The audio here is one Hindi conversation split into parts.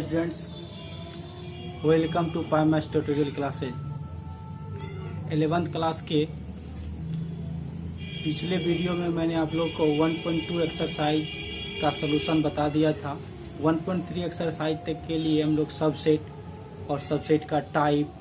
Students, welcome to Pymaths tutorial classes. 11th class के पिछले वीडियो में मैंने आप लोग को 1.2 एक्सरसाइज का सलूशन बता दिया था। 1.3 एक्सरसाइज तक के लिए हम लोग सबसेट और सबसेट का टाइप,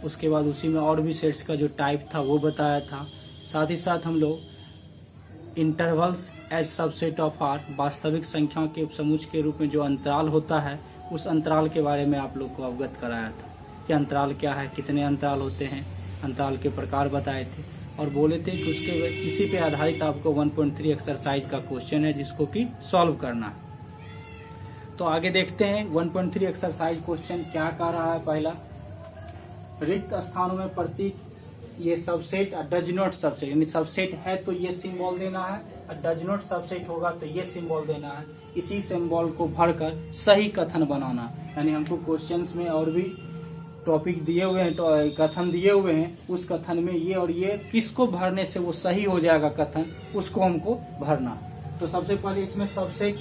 उसके बाद उसी में और भी सेट्स का जो टाइप था वो बताया था। साथ ही साथ हम लोग intervals as subset of R, वास्तविक संख्या के उपसमुच के रूप में जो अंतराल होता है उस अंतराल के बारे में आप लोग को अवगत कराया था कि अंतराल क्या है, कितने अंतराल होते हैं, अंतराल के प्रकार बताए थे और बोले थे कि उसके इसी पे आधारित आपको 1.3 एक्सरसाइज का क्वेश्चन है जिसको कि सॉल्व करना है। तो आगे देखते हैं 1.3 एक्सरसाइज क्वेश्चन क्या कह रहा है। पहला, रिक्त स्थानों में प्रतीक ये सबसेट डज नॉट सबसेट, यानी सबसेट है तो ये सिंबल देना है और डज नॉट सबसेट होगा तो ये सिंबल देना है। इसी सिंबल को भरकर सही कथन बनाना, यानी हमको क्वेश्चंस में और भी टॉपिक दिए हुए हैं, कथन दिए हुए हैं, उस कथन में ये और ये किसको भरने से वो सही हो जाएगा कथन, उसको हमको भरना। तो सबसे पहले इसमें सबसेट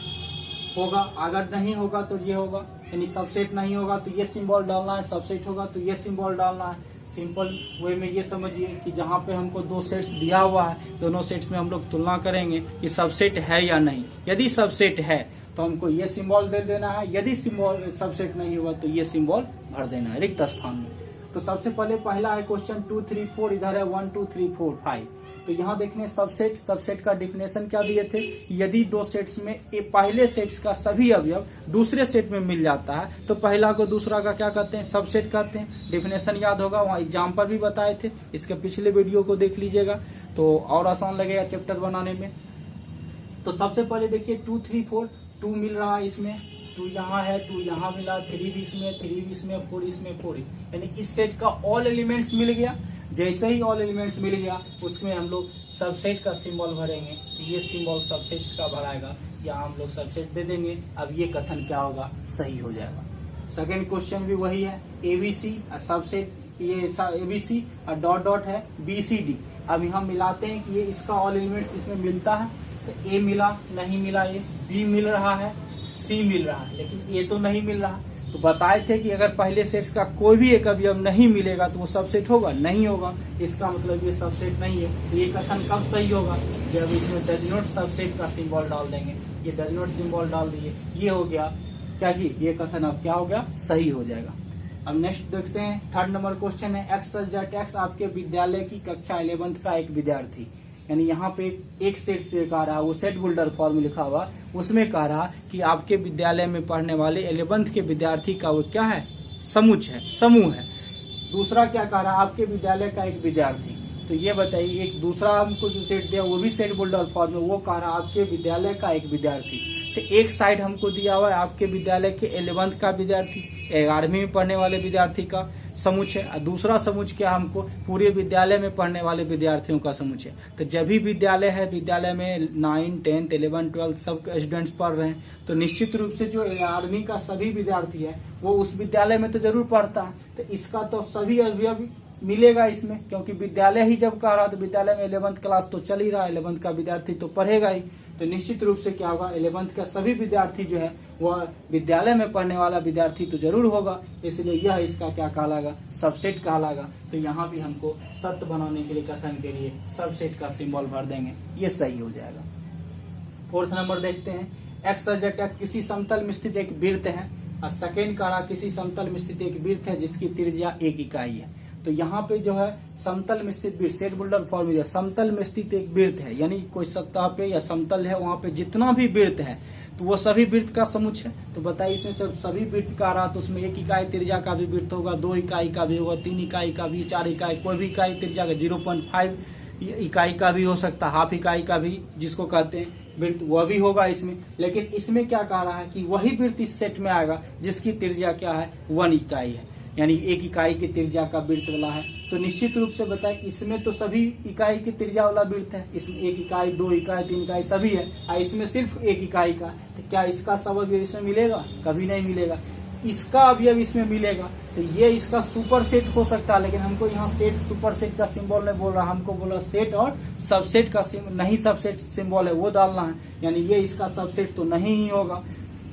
होगा, अगर नहीं होगा तो ये होगा, यानी सबसेट नहीं होगा तो ये सिंबल डालना है, सबसेट होगा तो ये सिंबल डालना है। सिंपल वे में ये समझिए कि जहाँ पे हमको दो सेट्स दिया हुआ है, दोनों सेट्स में हम लोग तुलना करेंगे कि सबसेट है या नहीं। यदि सबसेट है तो हमको ये सिंबल दे देना है, यदि सिंबल सबसेट नहीं हुआ तो ये सिंबल भर देना है रिक्त स्थान में। तो सबसे पहले पहला है क्वेश्चन 2 3 4, इधर है 1 2 3 4 5। तो यहाँ देखने सबसेट का डिफिनेशन क्या दिए थे, यदि दो सेट्स में पहले सेट्स का सभी अवयव दूसरे सेट में मिल जाता है तो पहला को दूसरा का क्या कहते हैं, सबसेट कहते हैं। डिफिनेशन याद होगा, वहाँ एग्जाम्पल भी बताए थे, इसके पिछले वीडियो को देख लीजिएगा तो और आसान लगेगा चैप्टर बनाने में। तो सबसे पहले देखिए 2 3 4, 2 मिल रहा है इसमें, 2 यहाँ है, 2 यहाँ मिला, 3 भी इसमें, 3 भी इसमें, 4 इसमें, 4, यानी इस सेट का ऑल एलिमेंट्स मिल गया। जैसे ही ऑल एलिमेंट्स मिल गया उसमें हम लोग सबसेट का सिंबल भरेंगे, ये सिंबल सबसेट्स का भराएगा, यहाँ हम लोग सबसेट दे देंगे। अब ये कथन क्या होगा, सही हो जाएगा। सेकेंड क्वेश्चन भी वही है, एबीसी सबसेट, ये एबीसी और डॉट डॉट है बीसीडी। अब यहाँ मिलाते हैं कि ये इसका ऑल एलिमेंट्स इसमें मिलता है, तो ए मिला, नहीं मिला, ये बी मिल रहा है, सी मिल रहा है, लेकिन ए तो नहीं मिल रहा। तो बताए थे कि अगर पहले सेट्स का कोई भी एक अवयव नहीं मिलेगा तो वो सबसेट होगा, नहीं होगा, इसका मतलब ये सबसेट नहीं है। तो ये कथन कब सही होगा, जब इसमें डज नॉट सबसेट का सिंबल डाल देंगे। ये डज नॉट सिंबल डाल दिए, ये हो गया क्या जी, ये कथन अब क्या हो गया, सही हो जाएगा। अब नेक्स्ट देखते हैं, थर्ड नंबर क्वेश्चन है, एक्स सब्जेक्ट एक्स आपके विद्यालय की कक्षा 11th का एक विद्यार्थी, यानी यहाँ पे एक सेट से कह रहा है, वो सेट बिल्डर फॉर्म में लिखा हुआ, उसमें कह रहा कि आपके विद्यालय में पढ़ने वाले 11th के विद्यार्थी का वो क्या है, समुच है, समूह है। दूसरा क्या कह रहा है, आपके विद्यालय का एक विद्यार्थी। तो ये बताइए, एक दूसरा हमको जो सेट दिया वो भी सेट बिल्डर फॉर्म में, वो कह रहा है आपके विद्यालय का एक विद्यार्थी। तो एक साइड हमको दिया हुआ है आपके विद्यालय के 11th का विद्यार्थी, 11वीं में पढ़ने वाले विद्यार्थी का समुच है, और दूसरा समुच क्या, हमको पूरे विद्यालय में पढ़ने वाले विद्यार्थियों का समुच है। तो जब भी विद्यालय है, विद्यालय में 9, 10, 11, 12 सब स्टूडेंट्स पढ़ रहे हैं, तो निश्चित रूप से जो 11वीं का सभी विद्यार्थी है वो उस विद्यालय में तो जरूर पढ़ता है, तो इसका तो सभी अवयव मिलेगा इसमें, क्योंकि विद्यालय ही जब कह रहा तो विद्यालय में 11th क्लास तो चल ही रहा है, 11th का विद्यार्थी तो पढ़ेगा ही। तो निश्चित रूप से क्या होगा, 11th का सभी विद्यार्थी जो है वह विद्यालय में पढ़ने वाला विद्यार्थी तो जरूर होगा, इसलिए यह इसका क्या कहलागा, सबसेट कहलागा। तो यहाँ भी हमको सत्य बनाने के लिए, कथन के लिए सबसेट का सिंबल भर देंगे, ये सही हो जाएगा। फोर्थ नंबर देखते हैं, एक्स सब्जेक्ट एक्स किसी समतल में स्थित एक वृत्त है, और सेकेंड कह रहा किसी समतल में स्थित एक वृत्त है जिसकी त्रिज्या 1 इकाई है। तो यहाँ पे जो है समतल में स्थित वृत्त, सेट बिल्डर फॉर्म में समतल में स्थित एक वृत्त है, यानी कोई सतह पे या समतल है, वहाँ पे जितना भी वृत्त है तो वो सभी वृत्त का समुच है। तो बताइए, इसमें सभी वृत्त का रहा तो उसमें 1 इकाई त्रिज्या का भी वृत्त होगा, 2 इकाई का भी होगा, 3 इकाई का भी, 4 इकाई, कोई भी इकाई त्रिज्या का, 0.5 इकाई का भी हो सकता है, हाफ इकाई का भी जिसको कहते हैं वृत्त, वह भी होगा इसमें। लेकिन इसमें क्या कह रहा है कि वही वृत्त इस सेट में आएगा जिसकी त्रिज्या क्या है, 1 इकाई है, यानी 1 इकाई की त्रिज्या का वृत्त वाला है। तो निश्चित रूप से बताए, इसमें तो सभी इकाई की त्रिज्या वाला वृत्त है, इसमें 1 इकाई, 2 इकाई, 3 इकाई सभी है, और इसमें सिर्फ 1 इकाई का। तो क्या इसका सब अवयव इसमें मिलेगा, कभी नहीं मिलेगा। इसका अवयव इसमें मिलेगा तो ये इसका सुपर सेट हो सकता है, लेकिन हमको यहाँ सेट सुपर सेट का सिंबल नहीं बोल रहा, हमको बोला सेट और सबसेट का नहीं, सबसेट सिंबल है वो डालना है, यानी ये इसका सबसेट तो नहीं ही होगा।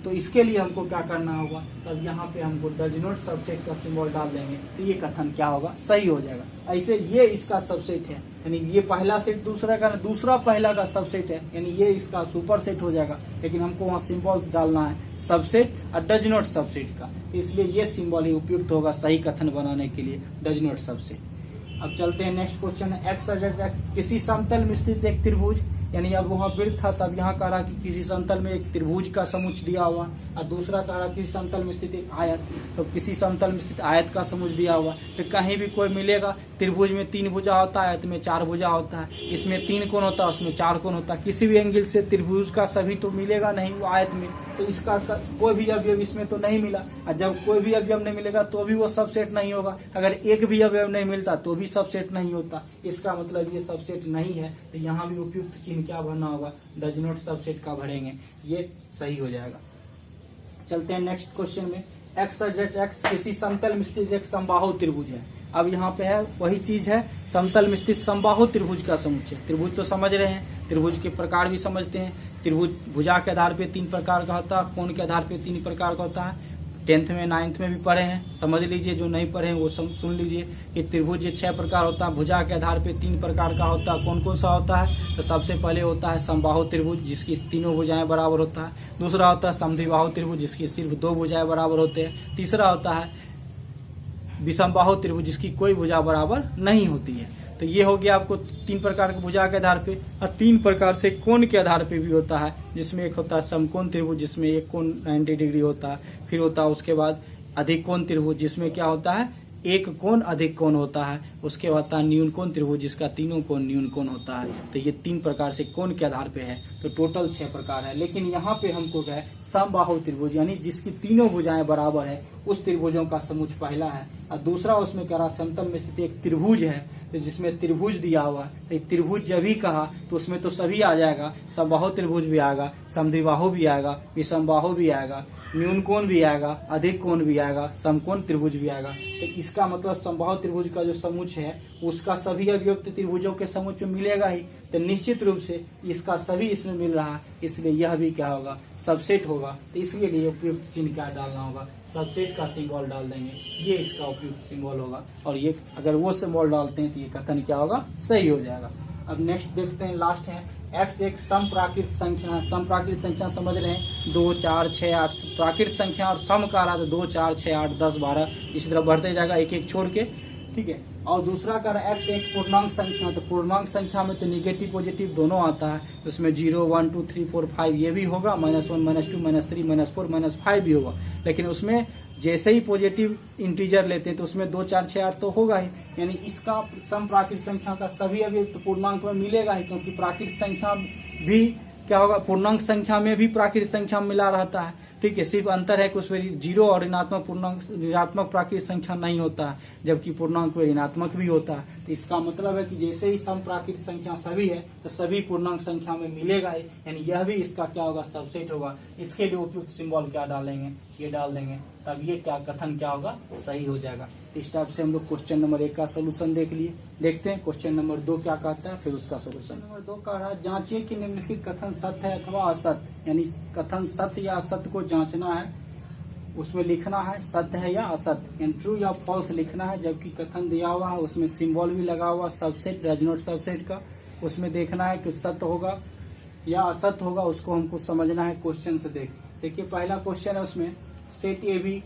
तो इसके लिए हमको क्या करना होगा, तब यहाँ पे हमको डज नॉट सबसेट का सिंबल डाल देंगे तो ये कथन क्या होगा, सही हो जाएगा। ऐसे ये इसका सबसेट है, यानी ये पहला सेट दूसरा का, दूसरा पहला का सबसेट है, यानी ये इसका सुपर सेट हो जाएगा। लेकिन हमको वहाँ सिंबल्स डालना है सबसेट और डज नॉट सबसेट का, इसलिए ये सिंबल ही उपयुक्त होगा सही कथन बनाने के लिए, डज नॉट सबसेट। अब चलते हैं नेक्स्ट क्वेश्चन है, एक्स किसी समतल में स्थित एक त्रिभुज, यानी अब वहाँ वृत्त था तब यहाँ कह रहा कि किसी समतल में एक त्रिभुज का समुच्च दिया हुआ, और दूसरा कह रहा किसी समतल में स्थित एक आयत, तो किसी समतल में स्थित आयत का समुच्च दिया हुआ। तो कहीं भी कोई मिलेगा, त्रिभुज में 3 भुजा होता है, आयत में 4 भुजा होता है, इसमें 3 कोण होता है, उसमें 4 कोण होता है, किसी भी एंगल से त्रिभुज का सभी तो मिलेगा नहीं वो आयत में, तो इसका कोई भी अवयव इसमें तो नहीं मिला। और जब कोई भी अवयव नहीं मिलेगा तो भी वो सबसेट नहीं होगा, अगर एक भी अवयव नहीं मिलता तो भी सबसेट नहीं होता, इसका मतलब ये सबसेट नहीं है। तो यहाँ भी उपयुक्त चिन्ह क्या भरना होगा, डज नॉट सबसेट का भरेंगे, ये सही हो जाएगा। चलते हैं नेक्स्ट क्वेश्चन में, एक्स किसी समतल में स्थित एक समबाहु त्रिभुज है। अब यहाँ पे है वही चीज है, समतल में स्थित समबाहु त्रिभुज का समुच्चय। त्रिभुज तो समझ रहे हैं, त्रिभुज के प्रकार भी समझते हैं। त्रिभुज भुजा के आधार पे 3 प्रकार का होता है, कोण के आधार पे 3 प्रकार का होता है। 10th में 9th में भी पढ़े हैं, समझ लीजिए, जो नहीं पढ़े हैं वो सुन लीजिए कि त्रिभुज 6 प्रकार होता है, भुजा के आधार पे 3 प्रकार का होता है। कौन कौन सा होता है, तो सबसे पहले होता है समबाहु त्रिभुज जिसकी तीनों भुजाएं बराबर होता है। दूसरा होता है समद्विबाहु त्रिभुज जिसकी सिर्फ 2 भुजाएं बराबर होते हैं। तीसरा होता है विषमबाहु त्रिभुज जिसकी कोई भुजा बराबर नहीं होती है। तो ये हो गया आपको 3 प्रकार के भुजा के आधार पे, और 3 प्रकार से कोण के आधार पे भी होता है, जिसमें एक होता है समकोण त्रिभुज जिसमें एक कोण 90 डिग्री होता है। फिर होता है उसके बाद अधिक कोण त्रिभुज जिसमें क्या होता है, एक कोण अधिक कोण होता है। उसके बाद होता है न्यून कोण त्रिभुज जिसका तीनों कोण न्यून कोण होता है। तो ये 3 प्रकार से कोण के आधार पे है, तो टोटल 6 प्रकार है। लेकिन यहाँ पे हमको क्या है, समबाहु त्रिभुज यानी जिसकी तीनों भुजाएं बराबर है, उस त्रिभुजों का समुच्च पहला है। और दूसरा उसमें कह रहा समतल में स्थित एक त्रिभुज है, तो जिसमें त्रिभुज दिया हुआ है, तो त्रिभुज जब भी कहा तो उसमें तो सभी आ जाएगा, समबाहु त्रिभुज भी आएगा, समद्विबाहु भी आएगा, विषमबाहु भी आएगा, न्यून कोण भी आएगा, अधिक कोण भी आएगा, समकोण त्रिभुज भी आएगा। तो इसका मतलब समबाहु त्रिभुज का जो समुच्च है उसका सभी अवयव त्रिभुजों के समुच्च में मिलेगा ही, तो निश्चित रूप से इसका सभी इसमें मिल रहा है, इसलिए यह भी क्या होगा, सबसेट होगा। तो इसके लिए उपयुक्त चिन्ह क्या डालना होगा, सबसेट का सिंबल डाल देंगे, ये इसका उपयुक्त सिंबल होगा। और ये अगर वो सिंबल डालते हैं तो ये कथन क्या होगा, सही हो जाएगा। अब नेक्स्ट देखते हैं, लास्ट है x एक समप्राकृत संख्या। समप्राकृत संख्या समझ रहे हैं, 2 4 6 8 प्राकृत संख्या, और सम का रहा तो 2 4 6 8 10 12 इसी तरह बढ़ते जाएगा एक एक छोड़ के, ठीक है। और दूसरा का x एक पूर्णांक संख्या, तो पूर्णांक संख्या में तो निगेटिव पॉजिटिव दोनों आता है, उसमें 0 1 2 3 4 5 ये भी होगा, -1 -2 -3 -4 -5 भी होगा। लेकिन उसमें जैसे ही पॉजिटिव इंटीजर लेते हैं तो उसमें 2 4 6 8 तो होगा ही, यानी इसका समप्राकृत संख्या का सभी अवयव तो पूर्णांक में मिलेगा ही, क्योंकि प्राकृत संख्या भी क्या होगा, पूर्णांक संख्या में भी प्राकृत संख्या मिला रहता है, ठीक है। सिर्फ अंतर है कि उसमें 0 और ऋणात्मक प्राकृत संख्या नहीं होता है, जबकि पूर्णांक में ऋणात्मक भी होता है। तो इसका मतलब है कि जैसे ही सम प्राकृत संख्या सभी है तो सभी पूर्णांक संख्या में मिलेगा ही, यानी यह भी इसका क्या होगा, सबसेट होगा। इसके लिए उपयुक्त सिंबल क्या डालेंगे, ये डाल देंगे, तब ये क्या कथन क्या होगा, सही हो जाएगा। इस टाइप से हम लोग क्वेश्चन नंबर 1 का सोल्यूशन देख लिए। देखते हैं क्वेश्चन नंबर 2 क्या कहता है, फिर उसका सोल्यूशन। नंबर 2 कह रहा है, जांचिए कि निम्नलिखित कथन सत्य है अथवा असत्य, यानी कथन सत्य या असत्य को जांचना है। उसमें लिखना है सत्य है या असत्य, यानी ट्रू या फॉल्स लिखना है। जबकि कथन दिया हुआ है उसमें सिंबल भी लगा हुआ सबसेट डज नॉट सबसेट का, उसमें देखना है कि सत्य होगा या असत्य होगा, उसको हमको समझना है क्वेश्चन से। देखिए पहला क्वेश्चन है, उसमें set A B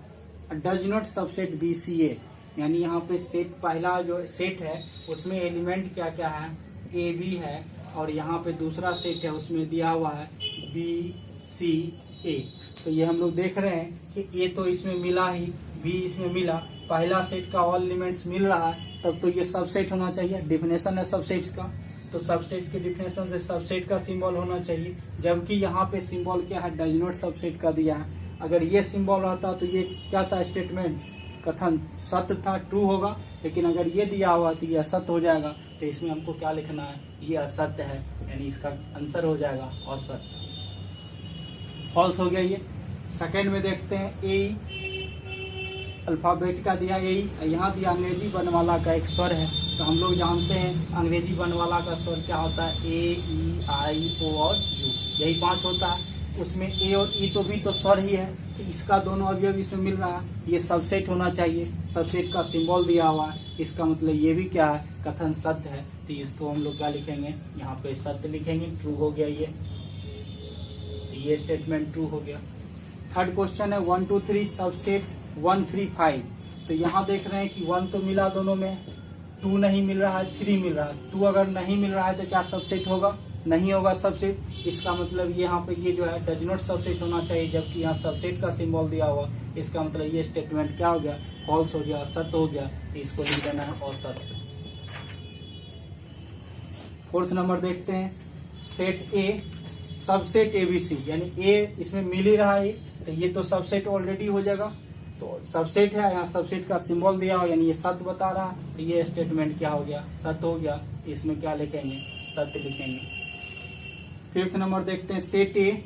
does not subset B C A, यानी यहाँ पे सेट पहला जो सेट है उसमें एलिमेंट क्या क्या है, ए बी है, और यहाँ पे दूसरा सेट है उसमें दिया हुआ है बी सी ए। तो ये हम लोग देख रहे हैं कि ए तो इसमें मिला ही, बी इसमें मिला, पहला सेट का ऑल एलिमेंट्स मिल रहा है, तब तो ये सबसेट होना चाहिए। डिफिनेशन है सबसेट्स का, तो सबसेट्स के डिफिनेशन से सबसेट का सिंबल होना चाहिए। जबकि यहाँ पे सिंबल क्या है, डज नॉट सबसेट का दिया है। अगर ये सिंबल रहता तो ये क्या था, स्टेटमेंट कथन सत्य था, ट्रू होगा। लेकिन अगर ये दिया हुआ तो ये असत्य हो जाएगा, तो इसमें हमको क्या लिखना है, ये असत्य है, यानी इसका आंसर हो जाएगा असत्य, फॉल्स हो गया ये। सेकंड में देखते हैं, ए अल्फाबेट का दिया, ए यहाँ दिया अंग्रेजी वर्णमाला का एक स्वर है, तो हम लोग जानते हैं अंग्रेजी वर्णमाला का स्वर क्या होता है, ए ई आई ओ और यू, यही 5 होता है। उसमें ए और ई तो भी तो स्वर ही है, तो इसका दोनों अवयव इसमें मिल रहा है, ये सबसेट होना चाहिए। सबसेट का सिंबल दिया हुआ है, इसका मतलब ये भी क्या है, कथन सत्य है। तो इसको हम लोग क्या लिखेंगे, यहाँ पे सत्य लिखेंगे, ट्रू हो गया ये स्टेटमेंट ट्रू हो गया। थर्ड क्वेश्चन है 1 2 3 सबसेट 1 3 5। तो यहाँ देख रहे हैं कि 1 तो मिला दोनों में, 2 नहीं मिल रहा है, 3 मिल रहा है। 2 अगर नहीं मिल रहा है तो क्या सबसेट होगा, नहीं होगा सबसेट। इसका मतलब ये यहाँ पे ये जो है डज नॉट सबसेट होना चाहिए, जबकि यहाँ सबसेट का सिंबल दिया हुआ, इसका मतलब ये स्टेटमेंट क्या हो गया, फॉल्स हो गया, असत्य हो गया। तो इसको लिख देना है असत्य। फोर्थ नंबर देखते हैं, सेट ए सबसेट एबीसी, यानी ए इसमें मिल ही रहा है, तो ये तो सबसेट ऑलरेडी हो जाएगा। तो सबसेट है, यहाँ सबसेट का सिंबल दिया हो, यानी ये सत्य बता रहा है, तो ये स्टेटमेंट क्या हो गया, सत्य हो गया। इसमें क्या लिखेंगे, सत्य लिखेंगे। फिफ्थ नंबर देखते हैं, सेट ए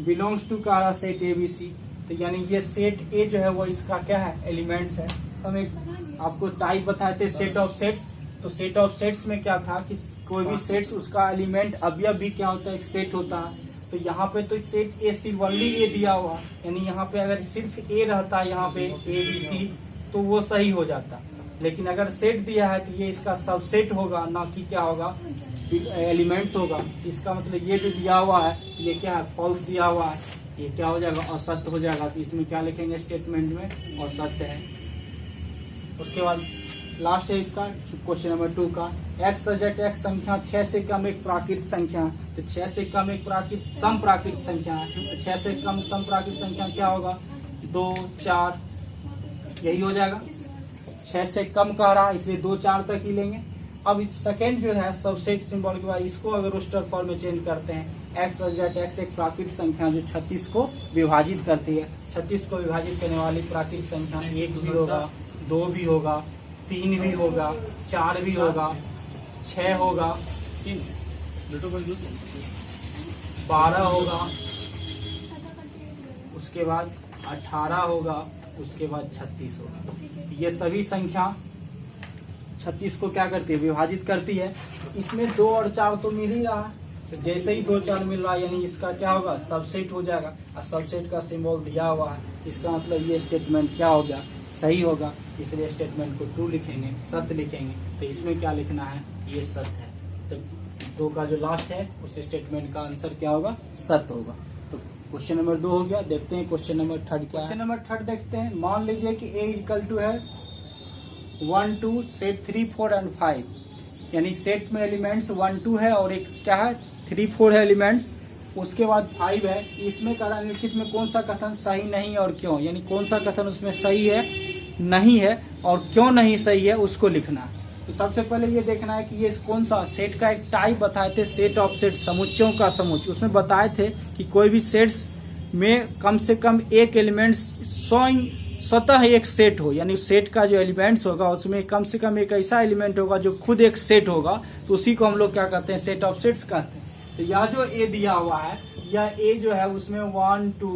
बिलोंग्स टू कह रहा सेट एबीसी, तो यानी ये सेट ए जो है वो इसका क्या है, एलिमेंट्स है। हम एक आपको टाइप बताए थे सेट ऑफ सेट्स, तो सेट ऑफ सेट्स में क्या था कि कोई भी सेट्स उसका एलिमेंट अवयव भी क्या होता है, एक सेट होता है। तो यहाँ पे तो सेट ए सिर्फ ओनली ए दिया हुआ, यानी यहाँ पे अगर सिर्फ ए रहता है यहाँ पे ए बी सी तो वो सही हो जाता, लेकिन अगर सेट दिया है तो ये इसका सबसेट होगा, ना कि क्या होगा, एलिमेंट्स होगा। इसका मतलब ये जो दिया हुआ है ये क्या है, फॉल्स दिया हुआ है, ये क्या हो जाएगा, असत्य हो जाएगा। तो इसमें क्या लिखेंगे स्टेटमेंट में, असत्य है। उसके बाद लास्ट है इसका क्वेश्चन नंबर 2 का, x सब्जेक्ट x संख्या 6 से कम एक प्राकृत संख्या, तो 6 से कम एक प्राकृत सम प्राकृत संख्या है। 6 से कम सम प्राकृत संख्या क्या होगा, 2 4, यही हो जाएगा। 6 से कम कह रहा है इसलिए 2 4 तक ही लेंगे। अब सेकेंड जो है सबसेट सिंबल के बाद इसको अगर रोस्टर फॉर्म में चेंज करते हैं, x सब्जेक्ट x एक प्राकृत संख्या जो 36 को विभाजित करती है। 36 को विभाजित करने वाली प्राकृत संख्या 1 भी होगा, 2 भी होगा, 3 भी होगा, 4 भी होगा, 6 होगा, 12 होगा, उसके बाद 18 होगा, उसके बाद 36 होगा। ये सभी संख्या 36 को क्या करती है, विभाजित करती है। इसमें 2 और 4 तो मिल ही रहा है, तो जैसे ही 2 4 मिल रहा है यानी इसका क्या होगा, सबसेट हो जाएगा। और सबसेट का सिंबल दिया हुआ है, इसका मतलब ये स्टेटमेंट क्या हो गया, सही होगा। इसलिए स्टेटमेंट को ट्रू लिखेंगे, सत्य लिखेंगे। तो इसमें क्या लिखना है, ये सत्य है। तो 2 का जो लास्ट है उस स्टेटमेंट का आंसर क्या होगा, सत्य होगा। तो क्वेश्चन नंबर 2 हो गया। देखते हैं क्वेश्चन नंबर 3 क्या है। क्वेश्चन नंबर 3 देखते हैं, मान लीजिए कि a इक्वल टू है 1 2 सेट 3 4 एंड 5, यानी सेट में एलिमेंट्स 1 2 है और एक क्या है 3 4 है एलिमेंट्स, उसके बाद 5 है। इसमें कह रहा है निम्नलिखित में कौन सा कथन सही नहीं और क्यों, यानी कौन सा कथन उसमें सही है, नहीं है और क्यों नहीं सही है उसको लिखना है। तो सबसे पहले ये देखना है कि ये कौन सा सेट का एक टाइप बताए थे, सेट ऑफ सेट, समुच्चयों का समुच्चय। उसमें बताए थे कि कोई भी सेट्स में कम से कम एक एलिमेंट्स स्वतः एक सेट हो, यानी सेट का जो एलिमेंट्स होगा उसमें कम से कम एक ऐसा एलिमेंट होगा जो खुद एक सेट होगा, तो उसी को हम लोग क्या कहते हैं, सेट ऑफ सेट्स कहते हैं। तो यह जो ए दिया हुआ है, यह ए जो है उसमें 1 2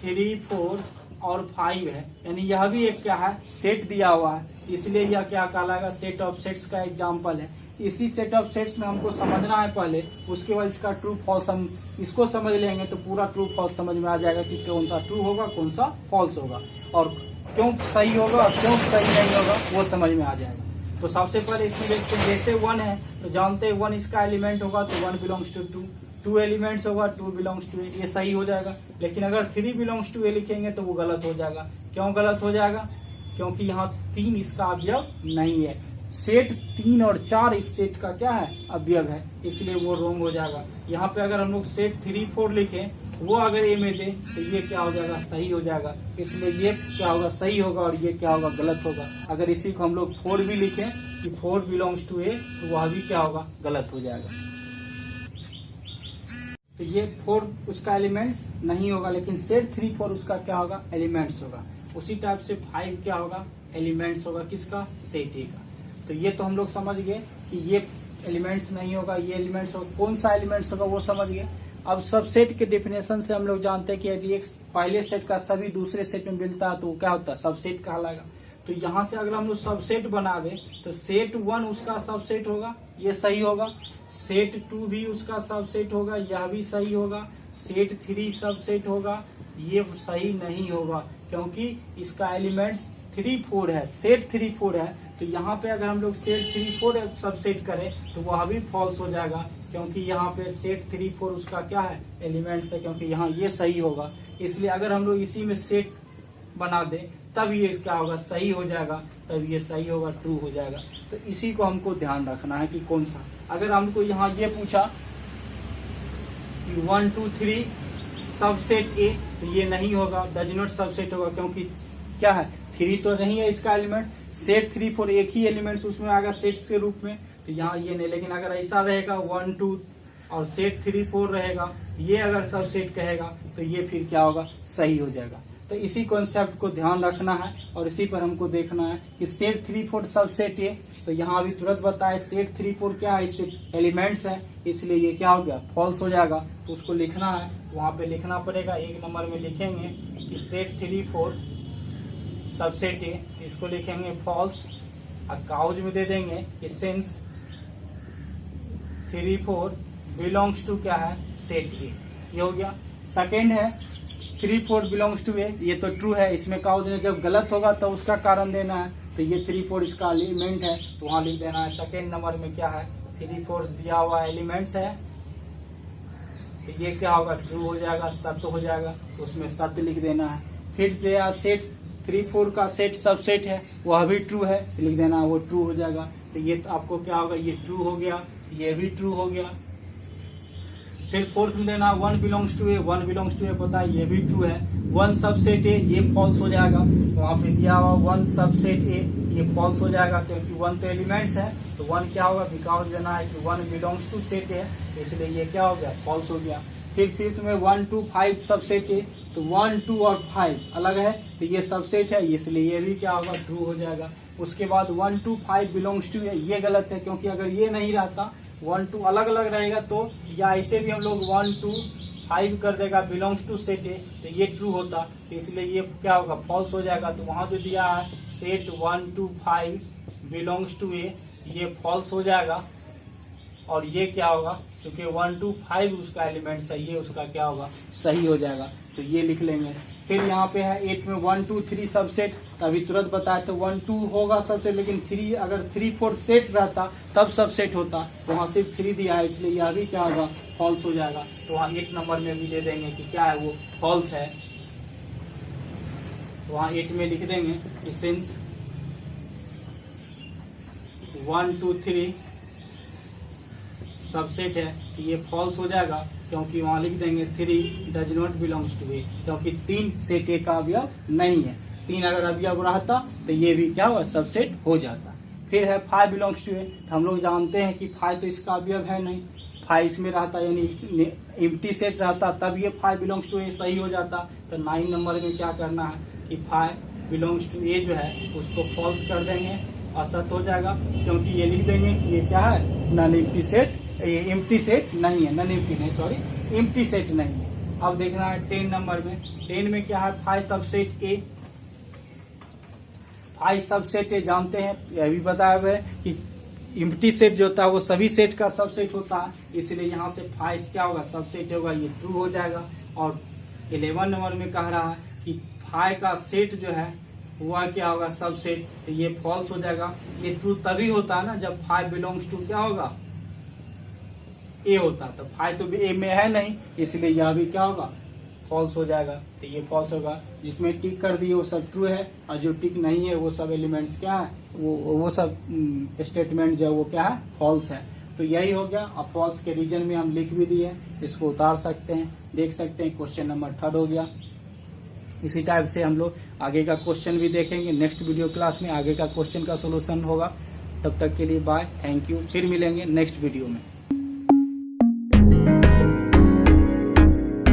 3 4 और 5 है, यानी यह भी एक क्या है, सेट दिया हुआ है, इसलिए यह क्या कहलाएगा, सेट ऑफ सेट्स का एग्जाम्पल है। इसी सेट ऑफ सेट्स में हमको समझना है पहले, उसके बाद इसका ट्रू फॉल्स हम इसको समझ लेंगे तो पूरा ट्रू फॉल्स समझ में आ जाएगा कि कौन सा ट्रू होगा, कौन सा फॉल्स होगा, और क्यों सही होगा और क्यों सही नहीं होगा वो समझ में आ जाएगा। तो सबसे पहले इसमें देखते हैं, जैसे 1 है तो जानते हैं 1 इसका एलिमेंट होगा तो 1 बिलोंग्स टू 2, 2 एलिमेंट्स होगा 2 बिलोंग्स टू 8, ये सही हो जाएगा। लेकिन अगर 3 बिलोंग्स टू ए लिखेंगे तो वो गलत हो जाएगा। क्यों गलत हो जाएगा, क्योंकि यहाँ 3 इसका अवयव नहीं है। सेट 3 और 4 इस सेट का क्या है, अवयव है, इसलिए वो रॉन्ग हो जाएगा। यहाँ पे अगर हम लोग सेट 3 4 लिखें, वो अगर ए में दे तो ये क्या हो जाएगा, सही हो जाएगा। इसलिए ये क्या होगा, सही होगा, और ये क्या होगा, गलत होगा। अगर इसी को हम लोग 4 भी लिखें कि 4 बिलोंग्स टू ए, तो वह भी क्या होगा, गलत हो जाएगा। तो ये 4 उसका एलिमेंट्स नहीं होगा, लेकिन सेट 3 4 उसका क्या होगा, एलिमेंट्स होगा। उसी टाइप से 5 क्या होगा, एलिमेंट्स होगा, किसका, सेट ए का। तो ये तो हम लोग समझ गए कि ये एलिमेंट्स नहीं होगा, ये एलिमेंट्स होगा। कौन सा एलिमेंट्स होगा वो समझ गए। अब सबसेट के डेफिनेशन से हम लोग जानते हैं कि यदि एक पहले सेट का सभी दूसरे सेट में मिलता है तो वो क्या होता है, सबसेट कहलाएगा। तो यहाँ से अगर हम लोग सबसेट बनावे तो सेट 1 उसका सबसेट होगा, ये सही होगा। सेट 2 भी उसका सबसेट होगा, यह भी सही होगा। सेट 3 सबसेट होगा, ये सही नहीं होगा क्योंकि इसका एलिमेंट्स 3 4 है, सेट 3 4 है। तो यहाँ पे अगर हम लोग सेट 3 4 सबसेट करें तो वह भी फॉल्स हो जाएगा क्योंकि यहाँ पे सेट 3 4 उसका क्या है, एलिमेंट्स है, क्योंकि यहाँ ये सही होगा। इसलिए अगर हम लोग इसी में सेट बना दे तब ये क्या होगा, सही हो जाएगा, तब ये सही होगा, ट्रू हो जाएगा। तो इसी को हमको ध्यान रखना है कि कौन सा। अगर हमको यहाँ ये पूछा कि 1 2 3 सबसेट ए, तो ये नहीं होगा, डज नॉट सबसेट होगा क्योंकि क्या है, 3 तो नहीं है इसका एलिमेंट। सेट 3 4 एक ही एलिमेंट्स उसमें आएगा सेट्स के रूप में, तो यहाँ ये नहीं। लेकिन अगर ऐसा रहेगा 1 2 और सेट 3 4 रहेगा, ये अगर सबसेट कहेगा तो ये फिर क्या होगा, सही हो जाएगा। तो इसी कॉन्सेप्ट को ध्यान रखना है और इसी पर हमको देखना है कि सेट 3 4 सबसेट है। तो यहाँ अभी तुरंत बताए सेट 3 4 क्या है, इससे एलिमेंट्स है, इसलिए ये क्या हो गया, फॉल्स हो जाएगा। तो उसको लिखना है, तो वहां पे लिखना पड़ेगा, 1 नंबर में लिखेंगे कि सेट 3 4 सबसेट है, इसको लिखेंगे फॉल्स। और काउज में दे देंगे कि सिंस 3 4 बिलोंग्स टू क्या है, सेट ए, ये हो गया। सेकेंड है 3 4 बिलोंग्स टू ए, ये तो ट्रू है। इसमें काउज ने जब गलत होगा तो उसका कारण देना है, तो ये 3 4 इसका एलिमेंट है तो वहां लिख देना है। सेकेंड नंबर में क्या है, 3 4 दिया हुआ एलिमेंट्स है, तो ये क्या होगा, ट्रू हो जाएगा, सत्य हो जाएगा, तो उसमें सत्य लिख देना है। फिर दिया सेट 3 4 का सेट सबसेट है, वह भी ट्रू है, लिख देना, वो ट्रू हो जाएगा। तो ये तो आपको क्या होगा, ये ट्रू हो गया, ये भी ट्रू हो गया। फिर फोर्थ में देना 1 belongs to A, 1 belongs to A पता है, ये भी ट्रू है। 1 सबसेट ए, ये फॉल्स हो जाएगा, तो वहां पे दिया हुआ 1 सबसेट ए, ये फॉल्स हो जाएगा क्योंकि 1 तो एलिमेंट्स है, तो 1 क्या होगा, बिकॉज देना है कि 1 बिलोंग्स टू सेट है, इसलिए ये क्या हो गया, फॉल्स हो गया। फिर फिफ्थ में 1 2 5 सबसेट है, तो 1 2 और 5 अलग है, तो ये सबसेट है, इसलिए ये भी क्या होगा, ट्रू हो जाएगा। उसके बाद 1 2 5 बिलोंग्स टू है, ये गलत है क्योंकि अगर ये नहीं रहता 1 2 अलग अलग रहेगा तो, या ऐसे भी हम लोग 1 2 5 कर देगा बिलोंग्स टू सेट ए, तो ये ट्रू होता, तो इसलिए ये क्या होगा, फॉल्स हो जाएगा। तो वहां जो दिया है सेट 1 2 5 बिलोंग्स टू ए, ये फॉल्स हो जाएगा। और ये क्या होगा, क्योंकि 1 2 5 उसका एलिमेंट है, ये उसका क्या होगा, सही हो जाएगा, तो ये लिख लेंगे। फिर यहाँ पे है 8 में 1 2 3 सबसेट, अभी तुरंत बताया तो 1 2 होगा सबसेट, लेकिन 3 अगर 3 4 सेट रहता तब सबसेट होता, तो वहाँ सिर्फ 3 दिया है, इसलिए यह भी क्या होगा, फॉल्स हो जाएगा। तो वहाँ 8 नंबर में भी दे देंगे कि क्या है, वो फॉल्स है। तो वहाँ 8 में लिख देंगे कि सिंस 1 2 3 सबसेट है, तो ये फॉल्स हो जाएगा क्योंकि वहां लिख देंगे 3 डज नॉट बिलोंग्स टू ए, क्योंकि 3 सेट ए का अवयव नहीं है। 3 अगर अवयव रहता तो ये भी क्या हुआ, सबसेट हो जाता। फिर है 5 बिलोंग्स टू ए, तो हम लोग जानते हैं कि 5 तो इसका अवयव है नहीं, 5 इसमें रहता यानी एम्प्टी सेट रहता तब ये 5 बिलोंग्स टू ए सही हो जाता। तो 9 नंबर में क्या करना है कि 5 बिलोंग्स टू ए जो है उसको फॉल्स कर देंगे, असत हो जाएगा, क्योंकि ये लिख देंगे कि ये क्या है, non empty set, empty set नहीं है, नॉन एम्प्टी नहीं, सॉरी एम्प्टी सेट नहीं है। अब देखना है 10 नंबर में, 10 में क्या है, 5 सबसेट ए, 5 सबसेट ए जानते हैं, यह भी बताया हुआ है कि एम्प्टी सेट जो होता है वो सभी सेट का सबसेट होता है, इसलिए यहाँ से 5 क्या होगा, सबसेट होगा, ये ट्रू हो जाएगा। और 11 नंबर में कह रहा है कि 5 का सेट जो है वह क्या होगा, सबसेट, तो ये फॉल्स हो जाएगा। ये ट्रू तभी होता है ना जब 5 बिलोंग्स टू क्या होगा, ए होता, तो 5 तो ए में है नहीं, इसलिए यह भी क्या होगा, फॉल्स हो जाएगा। तो ये फॉल्स होगा, जिसमें टिक कर दिए वो सब ट्रू है, और जो टिक नहीं है वो सब एलिमेंट्स क्या है, वो सब स्टेटमेंट जो है वो क्या है, फॉल्स है। तो यही हो गया। अब फॉल्स के रीजन में हम लिख भी दिए, इसको उतार सकते हैं, देख सकते हैं। क्वेश्चन नंबर 3 हो गया। इसी टाइप से हम लोग आगे का क्वेश्चन भी देखेंगे। नेक्स्ट वीडियो क्लास में आगे का क्वेश्चन का सोल्यूशन होगा। तब तक के लिए बाय, थैंक यू। फिर मिलेंगे नेक्स्ट वीडियो में।